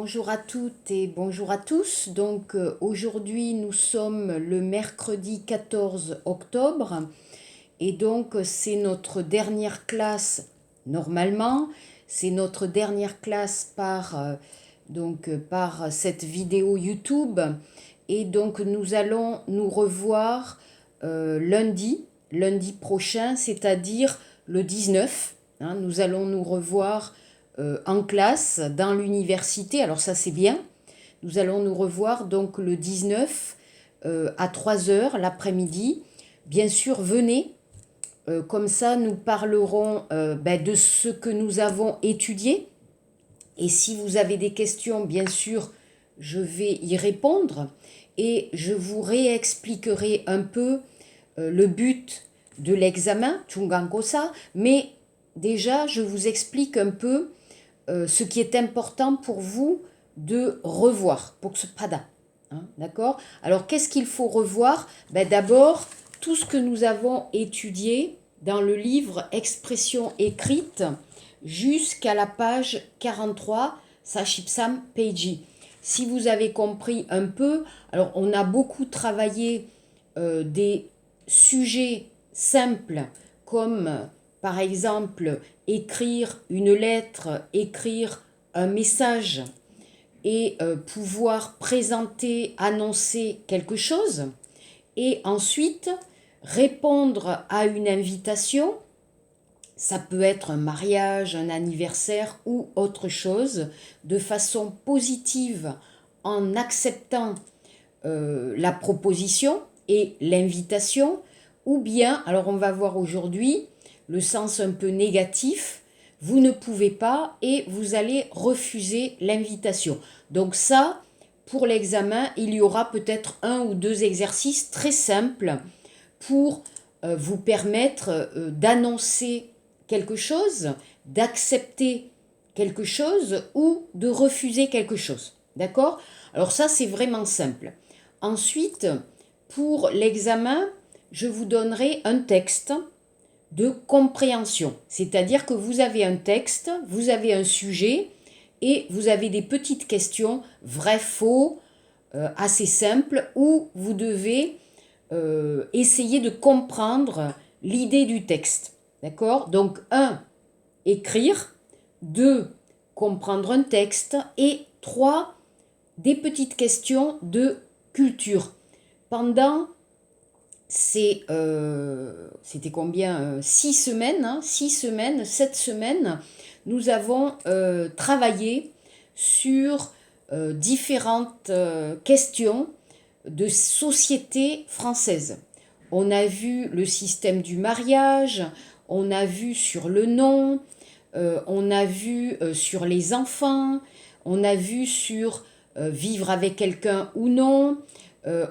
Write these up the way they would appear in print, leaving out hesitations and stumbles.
Bonjour à toutes et bonjour à tous. Donc aujourd'hui nous sommes le mercredi 14 octobre et donc c'est notre dernière classe normalement. C'est notre dernière classe par cette vidéo YouTube et donc nous allons nous revoir lundi prochain, c'est-à-dire le 19. Nous allons nous revoir en classe, dans l'université, alors ça c'est bien. Nous allons nous revoir donc le 19 à 3 heures l'après-midi. Bien sûr, venez, comme ça nous parlerons de ce que nous avons étudié. Et si vous avez des questions, bien sûr, je vais y répondre. Et je vous réexpliquerai un peu le but de l'examen, Chungankosa, mais déjà je vous explique un peu ce qui est important pour vous de revoir, pour ce pada. D'accord? Alors, qu'est-ce qu'il faut revoir? D'abord, tout ce que nous avons étudié dans le livre Expression écrite jusqu'à la page 43, Sachipsam Peiji. Si vous avez compris un peu, alors on a beaucoup travaillé des sujets simples comme par exemple écrire une lettre, écrire un message et pouvoir présenter, annoncer quelque chose. Et ensuite, répondre à une invitation. Ça peut être un mariage, un anniversaire ou autre chose, de façon positive en acceptant la proposition et l'invitation, ou bien, alors on va voir aujourd'hui, le sens un peu négatif, vous ne pouvez pas et vous allez refuser l'invitation. Donc ça, pour l'examen, il y aura peut-être 1 ou 2 exercices très simples pour vous permettre d'annoncer quelque chose, d'accepter quelque chose ou de refuser quelque chose. D'accord? Alors ça, c'est vraiment simple. Ensuite, pour l'examen, je vous donnerai un texte de compréhension. C'est-à-dire que vous avez un texte, vous avez un sujet et vous avez des petites questions, vrai, faux, assez simples, où vous devez essayer de comprendre l'idée du texte. D'accord? Donc, 1, écrire. 2, comprendre un texte. Et 3, des petites questions de culture. Pendant c'était combien 6 semaines, 7 semaines, nous avons travaillé sur différentes questions de société française. On a vu le système du mariage, on a vu sur le nom, on a vu sur les enfants, on a vu sur vivre avec quelqu'un ou non,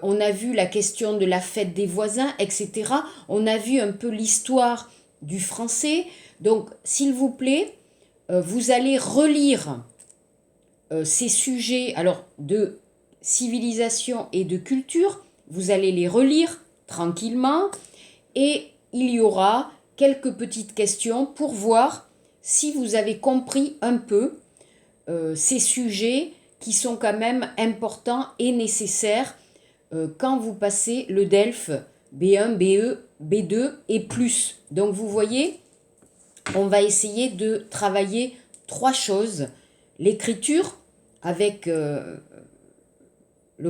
on a vu la question de la fête des voisins, etc. On a vu un peu l'histoire du français. Donc, s'il vous plaît, vous allez relire ces sujets alors de civilisation et de culture. Vous allez les relire tranquillement et il y aura quelques petites questions pour voir si vous avez compris un peu ces sujets qui sont quand même importants et nécessaires quand vous passez le DELF B1, BE, B2 et plus. Donc vous voyez, on va essayer de travailler 3 choses. L'écriture avec le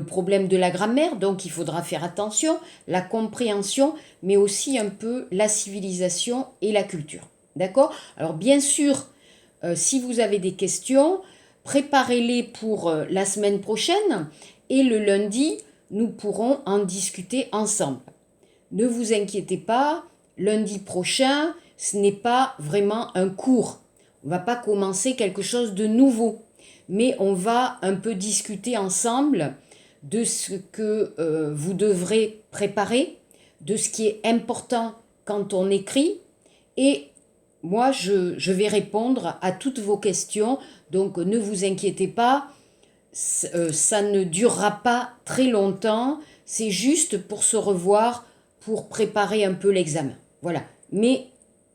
problème de la grammaire, donc il faudra faire attention, la compréhension, mais aussi un peu la civilisation et la culture. D'accord? Alors bien sûr, si vous avez des questions, préparez-les pour la semaine prochaine et le lundi, nous pourrons en discuter ensemble. Ne vous inquiétez pas, lundi prochain, ce n'est pas vraiment un cours. On ne va pas commencer quelque chose de nouveau, mais on va un peu discuter ensemble de ce que vous devrez préparer, de ce qui est important quand on écrit. Et moi, je vais répondre à toutes vos questions, donc ne vous inquiétez pas, ça ne durera pas très longtemps, c'est juste pour se revoir, pour préparer un peu l'examen. Voilà. Mais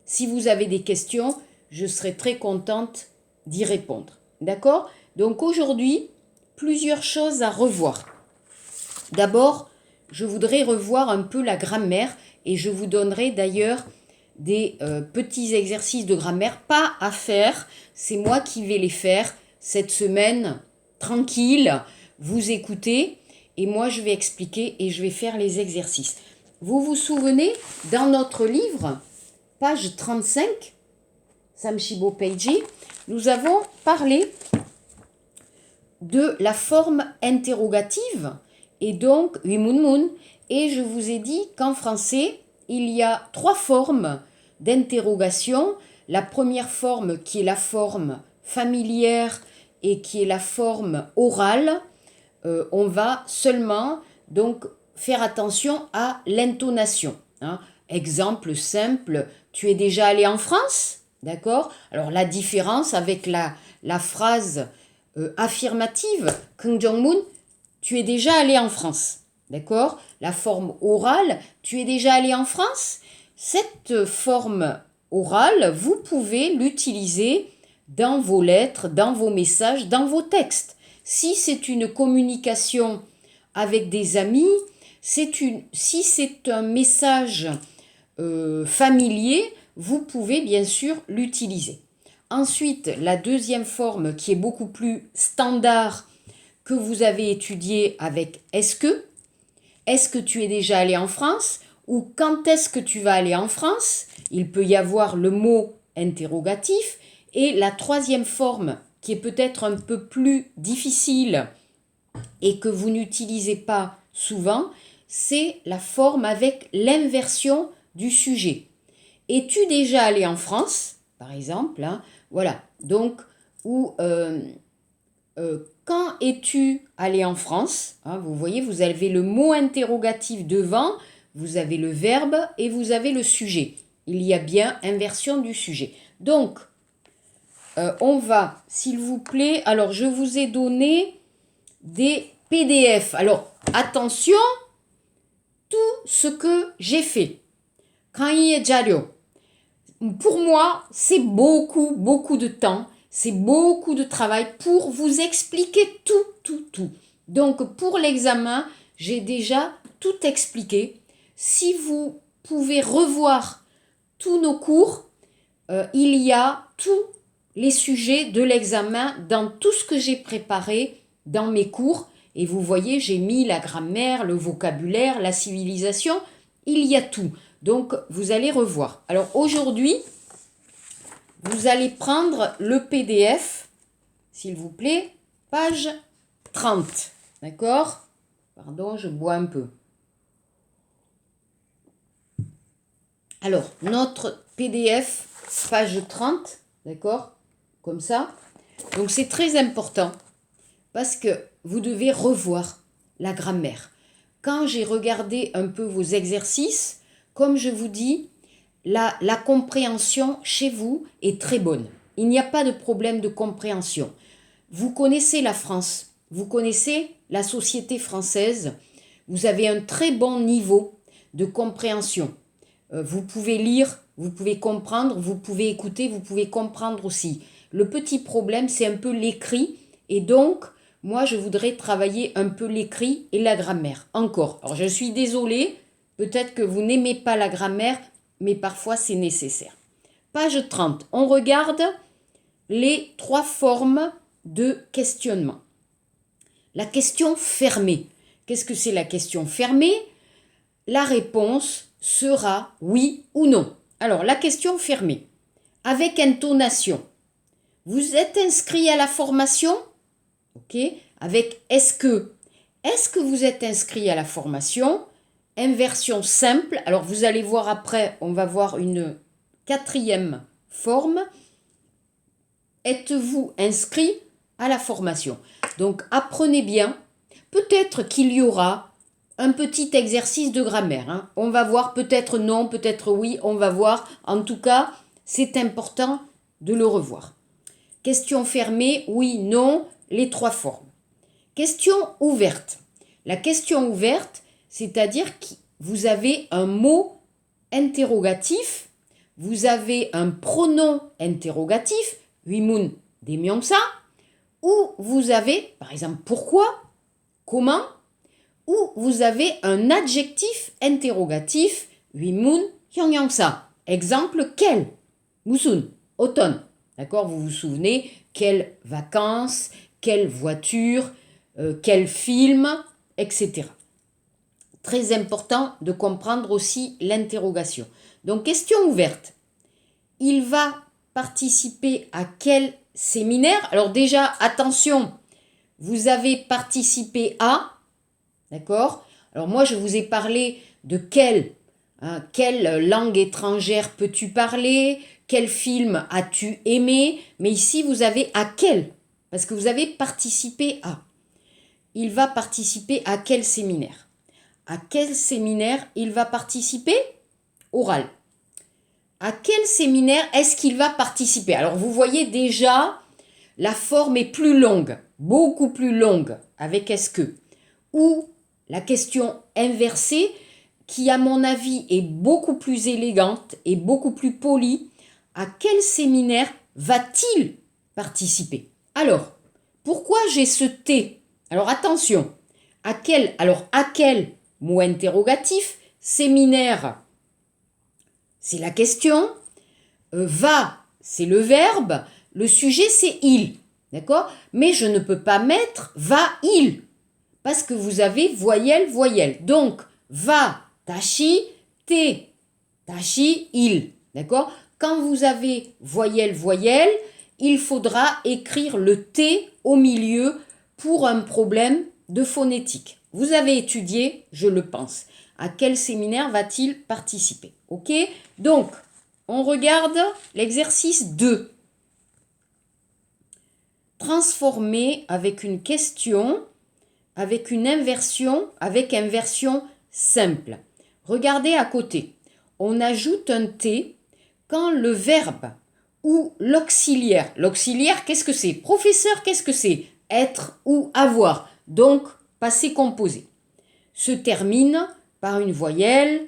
si vous avez des questions, je serai très contente d'y répondre. D'accord? Donc aujourd'hui, plusieurs choses à revoir. D'abord, je voudrais revoir un peu la grammaire et je vous donnerai d'ailleurs des petits exercices de grammaire, pas à faire, c'est moi qui vais les faire cette semaine, tranquille, vous écoutez et moi je vais expliquer et je vais faire les exercices. Vous vous souvenez, dans notre livre, page 35, Samshibo Peiji, nous avons parlé de la forme interrogative et donc wimunmun, et je vous ai dit qu'en français, il y a 3 formes d'interrogation. La première forme qui est la forme familière et qui est la forme orale, on va seulement donc faire attention à l'intonation. Hein. Exemple simple, tu es déjà allé en France? D'accord? Alors la différence avec la phrase affirmative, Kung Jong-moon, tu es déjà allé en France. D'accord? La forme orale, tu es déjà allé en France? Cette forme orale, vous pouvez l'utiliser dans vos lettres, dans vos messages, dans vos textes. Si c'est une communication avec des amis, si c'est un message familier, vous pouvez bien sûr l'utiliser. Ensuite, la deuxième forme qui est beaucoup plus standard que vous avez étudiée avec est-ce que tu es déjà allé en France ou quand est-ce que tu vas aller en France? Il peut y avoir le mot interrogatif. Et la troisième forme qui est peut-être un peu plus difficile et que vous n'utilisez pas souvent, c'est la forme avec l'inversion du sujet. Es-tu déjà allé en France, par exemple, hein, voilà, donc, ou quand es-tu allé en France, hein, vous voyez, vous avez le mot interrogatif devant, vous avez le verbe et vous avez le sujet. Il y a bien inversion du sujet. Donc, on va, s'il vous plaît, alors je vous ai donné des PDF. Alors, attention, tout ce que j'ai fait. Kanye Jario. Pour moi, c'est beaucoup de temps, c'est beaucoup de travail pour vous expliquer tout. Donc, pour l'examen, j'ai déjà tout expliqué. Si vous pouvez revoir tous nos cours, il y a tous les sujets de l'examen dans tout ce que j'ai préparé dans mes cours. Et vous voyez, j'ai mis la grammaire, le vocabulaire, la civilisation, il y a tout. Donc, vous allez revoir. Alors, aujourd'hui, vous allez prendre le PDF, s'il vous plaît, page 30. D'accord? Pardon, je bois un peu. Alors, notre PDF, page 30, d'accord? Comme ça. Donc, c'est très important parce que vous devez revoir la grammaire. Quand j'ai regardé un peu vos exercices, comme je vous dis, la compréhension chez vous est très bonne. Il n'y a pas de problème de compréhension. Vous connaissez la France, vous connaissez la société française, vous avez un très bon niveau de compréhension. Vous pouvez lire, vous pouvez comprendre, vous pouvez écouter, vous pouvez comprendre aussi. Le petit problème, c'est un peu l'écrit et donc, moi, je voudrais travailler un peu l'écrit et la grammaire. Encore. Alors, je suis désolée, peut-être que vous n'aimez pas la grammaire, mais parfois c'est nécessaire. Page 30, on regarde les 3 formes de questionnement. La question fermée. Qu'est-ce que c'est la question fermée? La réponse sera oui ou non. Alors, la question fermée, avec intonation. Vous êtes inscrit à la formation? Ok, avec est-ce que vous êtes inscrit à la formation? Inversion simple. Alors vous allez voir après, on va voir une 4e forme. Êtes-vous inscrit à la formation? Donc apprenez bien. Peut-être qu'il y aura un petit exercice de grammaire. Hein. On va voir, peut-être non, peut-être oui, on va voir. En tout cas, c'est important de le revoir. Question fermée, oui, non, les 3 formes. Question ouverte. La question ouverte, c'est-à-dire que vous avez un mot interrogatif, vous avez un pronom interrogatif, wimun demyongsa, où vous avez, par exemple, pourquoi, comment, où vous avez un adjectif interrogatif, wimun, hyongyangsa. Exemple, quel, musun, automne. D'accord, vous vous souvenez, quelles vacances, quelle voiture, quel film, etc. Très important de comprendre aussi l'interrogation. Donc, question ouverte. Il va participer à quel séminaire? Alors déjà, attention, vous avez participé à, d'accord? Alors moi, je vous ai parlé de quelle langue étrangère peux-tu parler? Quel film as-tu aimé? Mais ici, vous avez à quel? Parce que vous avez participé à. Il va participer à quel séminaire? À quel séminaire il va participer? Oral. À quel séminaire est-ce qu'il va participer? Alors vous voyez déjà, la forme est plus longue, beaucoup plus longue, avec est-ce que. Ou la question inversée, qui à mon avis est beaucoup plus élégante et beaucoup plus polie. À quel séminaire va-t-il participer? Alors, pourquoi j'ai ce T? Alors attention, à quel, mot interrogatif, séminaire, c'est la question, va, c'est le verbe, le sujet, c'est il, d'accord? Mais je ne peux pas mettre va-il, parce que vous avez voyelle, voyelle. Donc, va, tachi, te, tachi, il, d'accord? Quand vous avez voyelle, voyelle, il faudra écrire le T au milieu pour un problème de phonétique. Vous avez étudié, je le pense. À quel séminaire va-t-il participer? Ok? Donc, on regarde l'exercice 2. Transformer avec une question, avec une inversion, avec inversion simple. Regardez à côté. On ajoute un T quand le verbe ou l'auxiliaire. L'auxiliaire, qu'est-ce que c'est? Professeur, qu'est-ce que c'est? Être ou avoir. Donc, passé composé. Se termine par une voyelle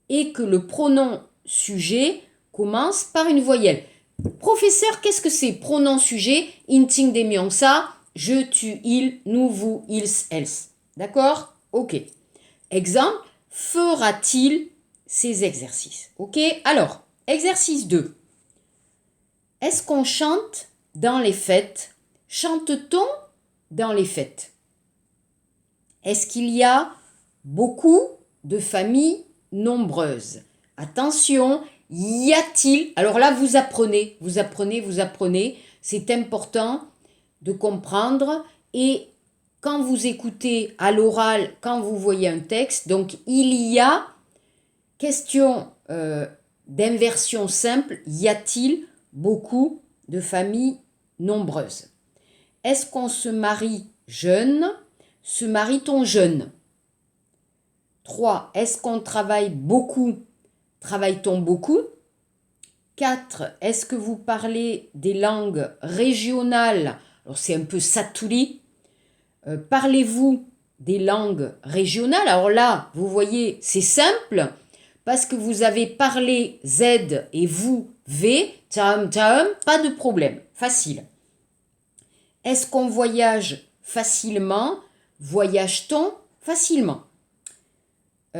et que le pronom sujet commence par une voyelle. Professeur, qu'est-ce que c'est? Pronom sujet, inting des myongsa, je, tu, il, nous, vous, ils, elles. D'accord? Ok. Exemple, fera-t-il ces exercices? Ok? Alors, exercice 2. Est-ce qu'on chante dans les fêtes? Chante-t-on dans les fêtes? Est-ce qu'il y a beaucoup de familles nombreuses? Attention, y a-t-il? Alors là, vous apprenez. C'est important de comprendre. Et quand vous écoutez à l'oral, quand vous voyez un texte, donc il y a, question d'inversion simple, y a-t-il beaucoup de familles nombreuses? Est-ce qu'on se marie jeune? Se marie-t-on jeune? 3. Est-ce qu'on travaille beaucoup? Travaille-t-on beaucoup? 4. Est-ce que vous parlez des langues régionales? Alors c'est un peu saturi. Parlez-vous des langues régionales? Alors là, vous voyez, c'est simple parce que vous avez parlé Z et vous V, taum, pas de problème, facile. Est-ce qu'on voyage facilement? Voyage-t-on facilement?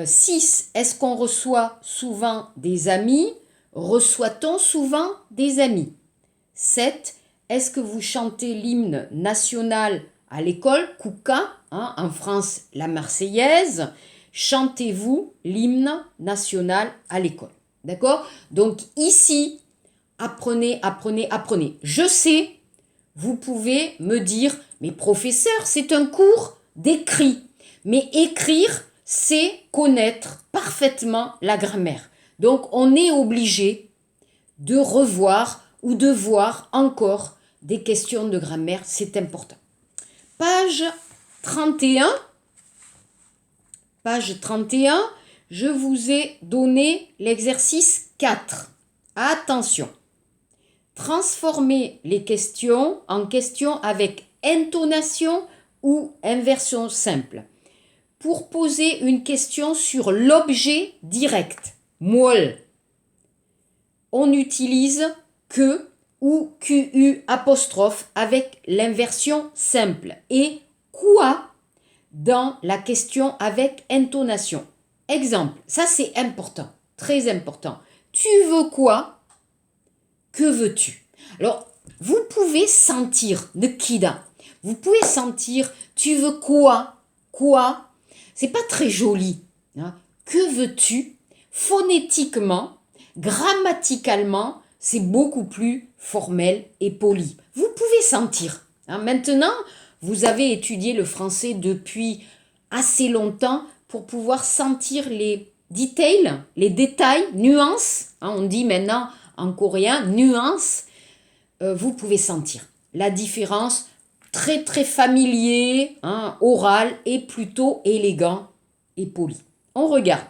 6. Est-ce qu'on reçoit souvent des amis? Reçoit-on souvent des amis? 7. Est-ce que vous chantez l'hymne national à l'école? Kuka, en France, la Marseillaise. Chantez-vous l'hymne national à l'école? D'accord? Donc ici, apprenez. Je sais, vous pouvez me dire, mais professeur, c'est un cours d'écrit. Mais écrire, c'est connaître parfaitement la grammaire. Donc, on est obligé de revoir ou de voir encore des questions de grammaire, c'est important. Page 31, je vous ai donné l'exercice 4. Attention, transformez les questions en questions avec intonation ou inversion simple. Pour poser une question sur l'objet direct, moelle, on utilise que ou QU apostrophe avec l'inversion simple. Et quoi dans la question avec intonation. Exemple, ça c'est important, très important. Tu veux quoi? Que veux-tu? Alors, vous pouvez sentir de kida. Vous pouvez sentir tu veux quoi? Quoi? C'est pas très joli. Hein? Que veux-tu? Phonétiquement, grammaticalement, c'est beaucoup plus formel et poli. Vous pouvez sentir. Hein? Maintenant, vous avez étudié le français depuis assez longtemps pour pouvoir sentir les détails, nuances. Hein? On dit maintenant en coréen, nuances. Vous pouvez sentir la différence très très familier, hein, oral et plutôt élégant et poli. On regarde.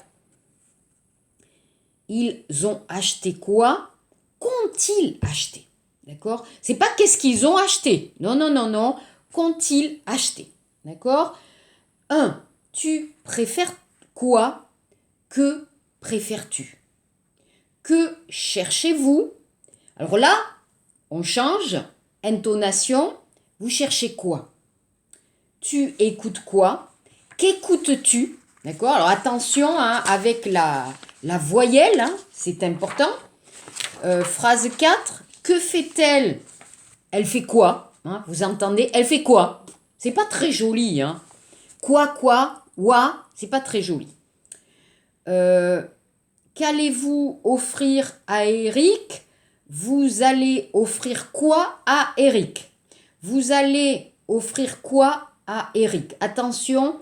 Ils ont acheté quoi? Qu'ont-ils acheté? D'accord? C'est pas qu'est-ce qu'ils ont acheté. Non, non, non, non. Qu'ont-ils acheté? D'accord? 1. Tu préfères quoi? Que préfères-tu? Que cherchez-vous? Alors là, on change. Intonation. Vous cherchez quoi? Tu écoutes quoi? Qu'écoutes-tu? D'accord? Alors attention hein, avec la voyelle, hein, c'est important. Phrase 4. Que fait-elle? Elle fait quoi? Hein, vous entendez? Elle fait quoi? C'est pas très joli. Hein. Quoi, ouah, c'est pas très joli. Qu'allez-vous offrir à Eric? Vous allez offrir quoi à Eric? Vous allez offrir quoi à Eric? Attention,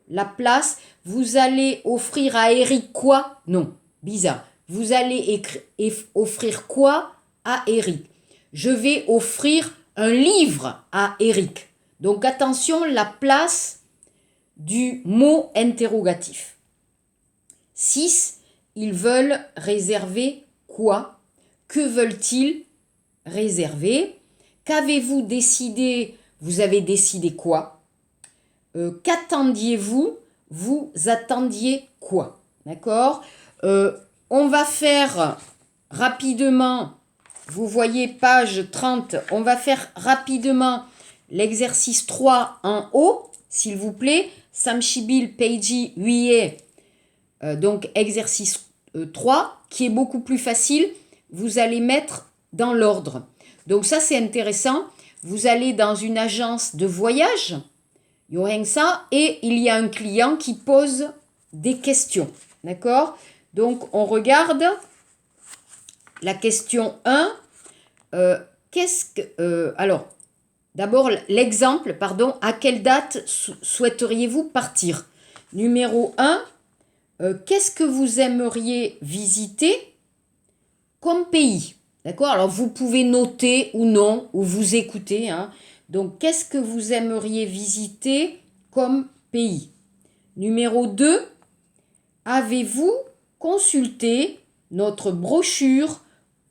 la place. Vous allez offrir à Eric quoi? Non, bizarre. Vous allez offrir quoi à Eric? Je vais offrir un livre à Eric. Donc attention, la place du mot interrogatif. 6. Ils veulent réserver quoi? Que veulent-ils réserver? Qu'avez-vous décidé? Vous avez décidé quoi? Qu'attendiez-vous? Vous attendiez quoi? D'accord? On va faire rapidement, vous voyez page 30, on va faire rapidement l'exercice 3 en haut, s'il vous plaît. Samchibil Peiji Huye. Donc exercice 3, qui est beaucoup plus facile. Vous allez mettre dans l'ordre. Donc ça, c'est intéressant. Vous allez dans une agence de voyage, et il y a un client qui pose des questions. D'accord? Donc, on regarde la question 1. Alors, d'abord, l'exemple, pardon. À quelle date souhaiteriez-vous partir? Numéro 1. Qu'est-ce que vous aimeriez visiter comme pays? D'accord? Alors, vous pouvez noter ou non, ou vous écouter. Hein. Donc, qu'est-ce que vous aimeriez visiter comme pays? Numéro 2. Avez-vous consulté notre brochure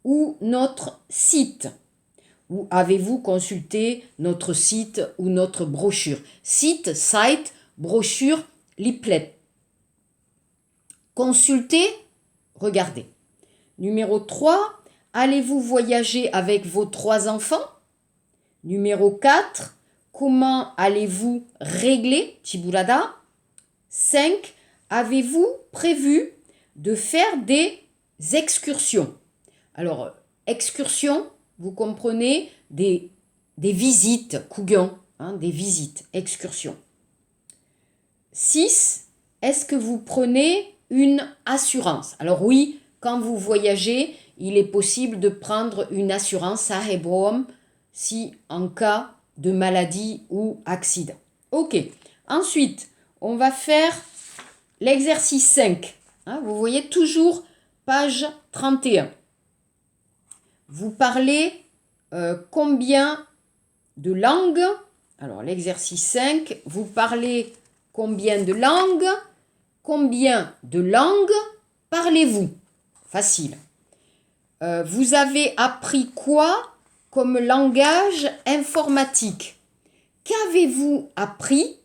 ou notre site? Ou avez-vous consulté notre site ou notre brochure? Site, brochure, leaflet. Consultez, regardez. Numéro 3, allez-vous voyager avec vos 3 enfants? Numéro 4, comment allez-vous régler Chiburada? 5, avez-vous prévu de faire des excursions? Alors, excursions, vous comprenez, des visites, kugon, hein, des visites, excursions. 6, est-ce que vous prenez une assurance? Alors oui, quand vous voyagez, il est possible de prendre une assurance Sahebom si en cas de maladie ou accident. Ok, ensuite, on va faire l'exercice 5. Hein, vous voyez toujours page 31. Vous parlez combien de langues? Alors l'exercice 5, vous parlez combien de langues? Combien de langues parlez-vous? Facile. Vous avez appris quoi comme langage informatique? Qu'avez-vous appris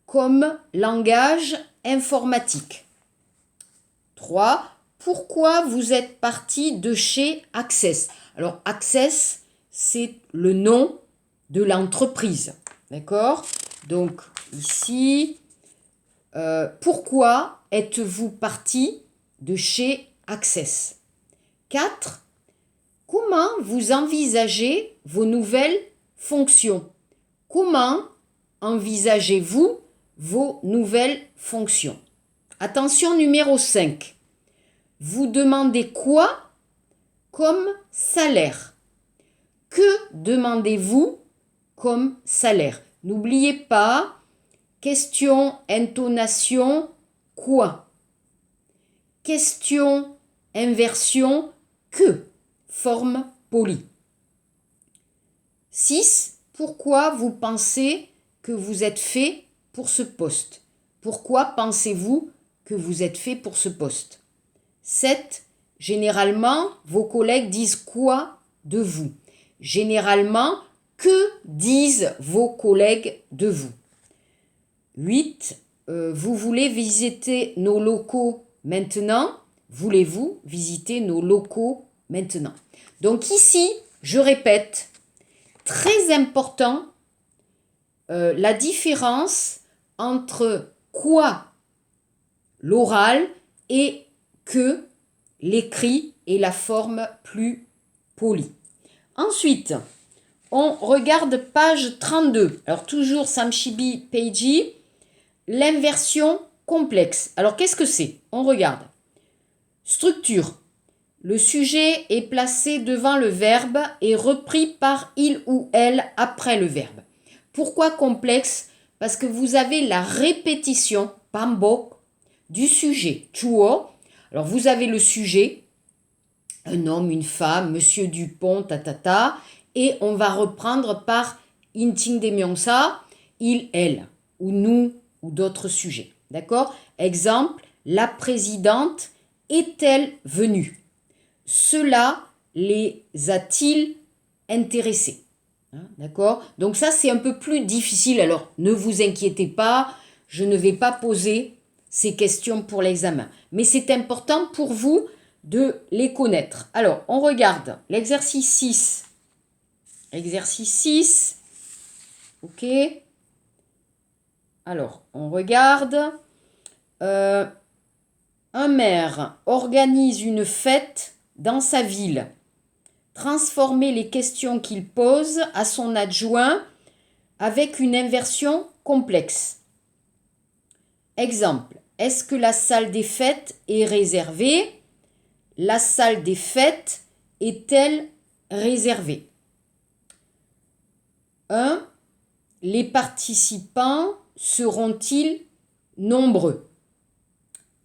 comme langage informatique? 3. Pourquoi vous êtes parti de chez Access? Alors Access, c'est le nom de l'entreprise. D'accord? Donc, ici, pourquoi êtes-vous parti de chez Access? 4. Comment vous envisagez vos nouvelles fonctions? Comment envisagez-vous vos nouvelles fonctions? Attention, numéro 5. Vous demandez quoi comme salaire? Que demandez-vous comme salaire? N'oubliez pas, question, intonation, quoi? Question, inversion, que? Forme polie. 6. Pourquoi vous pensez que vous êtes fait pour ce poste? Pourquoi pensez-vous que vous êtes fait pour ce poste? 7. Généralement, vos collègues disent quoi de vous? Généralement, que disent vos collègues de vous? 8. Vous voulez visiter nos locaux maintenant? Voulez-vous visiter nos locaux maintenant? Donc ici, je répète, très important, la différence entre quoi, l'oral, et que, l'écrit et la forme plus polie. Ensuite, on regarde page 32. Alors toujours Samshibi Peiji, l'inversion complexe. Alors qu'est-ce que c'est? On regarde. Structure. Le sujet est placé devant le verbe et repris par il ou elle après le verbe. Pourquoi complexe? Parce que vous avez la répétition, pambok, du sujet, chuo. Alors vous avez le sujet, un homme, une femme, monsieur Dupont, tatata, et on va reprendre par inting demyongsa, il, elle, ou nous, ou d'autres sujets. D'accord? Exemple, la présidente est-elle venue? Cela les a-t-il intéressés? D'accord? Donc ça, c'est un peu plus difficile. Alors, ne vous inquiétez pas, je ne vais pas poser ces questions pour l'examen. Mais c'est important pour vous de les connaître. Alors, on regarde l'exercice 6. Exercice 6. OK. Alors, on regarde. Un maire organise une fête dans sa ville. Transformer les questions qu'il pose à son adjoint avec une inversion complexe. Exemple, est-ce que la salle des fêtes est réservée? La salle des fêtes est-elle réservée? 1. Les participants seront-ils nombreux?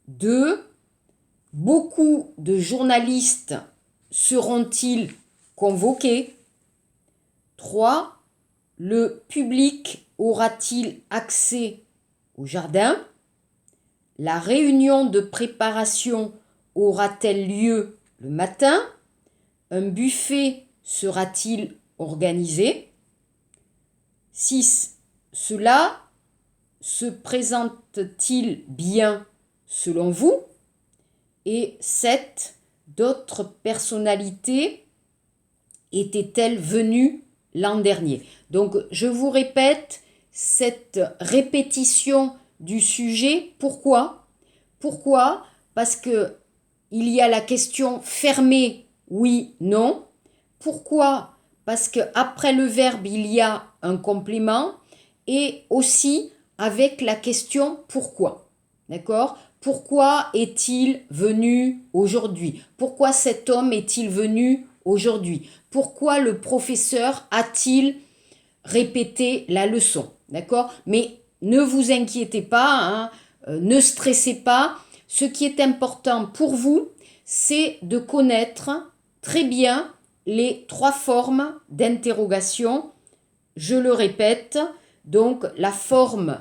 2. Beaucoup de journalistes seront-ils convoqués? 3. Le public aura-t-il accès au jardin? La réunion de préparation aura-t-elle lieu le matin? Un buffet sera-t-il organisé? 6. Cela se présente-t-il bien selon vous? Et 7. D'autres personnalités étaient-elles venues l'an dernier? Donc, je vous répète cette répétition du sujet. Pourquoi? Pourquoi? Parce que il y a la question fermée, oui, non. Pourquoi? Parce qu'après le verbe, il y a un complément et aussi avec la question pourquoi. D'accord? Pourquoi est-il venu aujourd'hui? Pourquoi cet homme est-il venu aujourd'hui? Pourquoi le professeur a-t-il répété la leçon? D'accord? Mais ne vous inquiétez pas, ne stressez pas. Ce qui est important pour vous, c'est de connaître très bien les 3 formes d'interrogation. Je le répète, donc la forme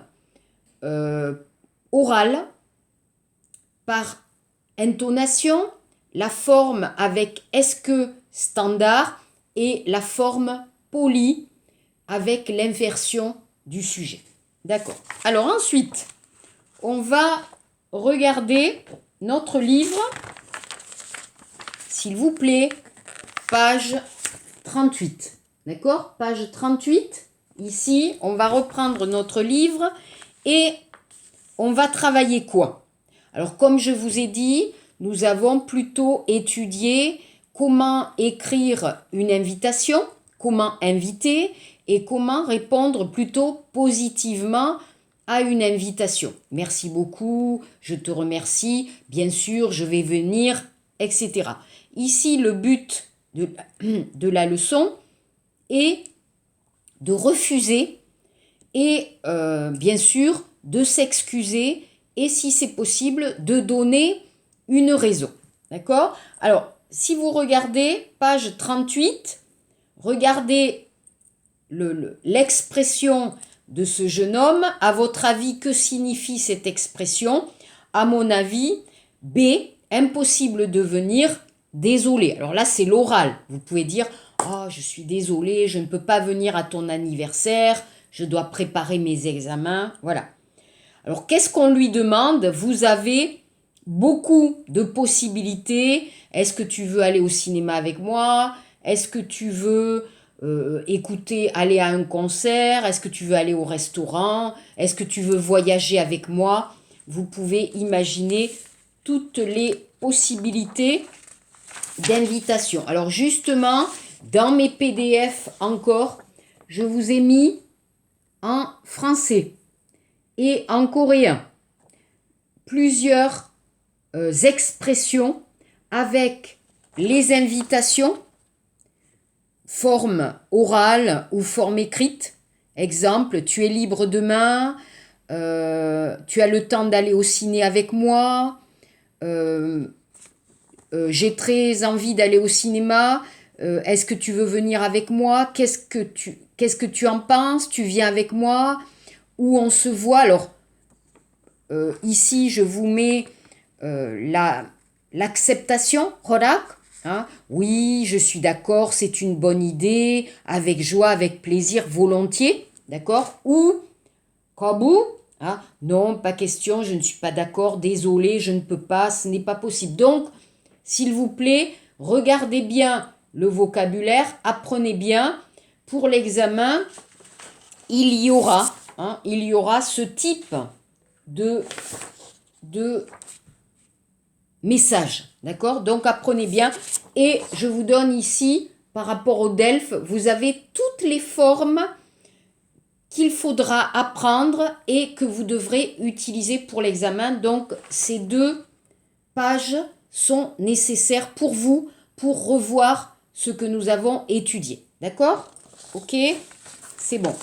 orale, par intonation, la forme avec est-ce que standard et la forme polie avec l'inversion du sujet. D'accord. Alors ensuite, on va regarder notre livre, s'il vous plaît, page 38. D'accord? Page 38. Ici, on va reprendre notre livre et on va travailler quoi? Alors, comme je vous ai dit, nous avons plutôt étudié comment écrire une invitation, comment inviter et comment répondre plutôt positivement à une invitation. Merci beaucoup, je te remercie, bien sûr, je vais venir, etc. Ici, le but de la leçon est de refuser et bien sûr de s'excuser et si c'est possible de donner une raison. D'accord? Alors, si vous regardez page 38, regardez l'expression de ce jeune homme. À votre avis, que signifie cette expression? À mon avis, B, impossible de venir, désolé. Alors là, c'est l'oral. Vous pouvez dire, oh, je suis désolé, je ne peux pas venir à ton anniversaire, je dois préparer mes examens. Voilà. Alors, qu'est-ce qu'on lui demande? Vous avez beaucoup de possibilités. Est-ce que tu veux aller au cinéma avec moi? Est-ce que tu veux aller à un concert? Est-ce que tu veux aller au restaurant? Est-ce que tu veux voyager avec moi? Vous pouvez imaginer toutes les possibilités d'invitation. Alors justement, dans mes PDF encore, je vous ai mis en français et en coréen plusieurs expressions avec les invitations, forme orale ou forme écrite. Exemple, tu es libre demain, tu as le temps d'aller au ciné avec moi, j'ai très envie d'aller au cinéma, est-ce que tu veux venir avec moi? Qu'est-ce que tu en penses? Tu viens avec moi? Où on se voit? Alors, ici, je vous mets l'acceptation, horak. Hein? Oui, je suis d'accord, c'est une bonne idée, avec joie, avec plaisir, volontiers. D'accord? Ou, kabu, hein? Non, pas question, je ne suis pas d'accord, désolé, je ne peux pas, ce n'est pas possible. Donc, s'il vous plaît, regardez bien le vocabulaire, apprenez bien. Pour l'examen, il y aura ce type de message. D'accord? Donc apprenez bien. Et je vous donne ici, par rapport au DELF, vous avez toutes les formes qu'il faudra apprendre et que vous devrez utiliser pour l'examen. Donc ces 2 pages sont nécessaires pour vous pour revoir ce que nous avons étudié. D'accord? Ok? C'est bon.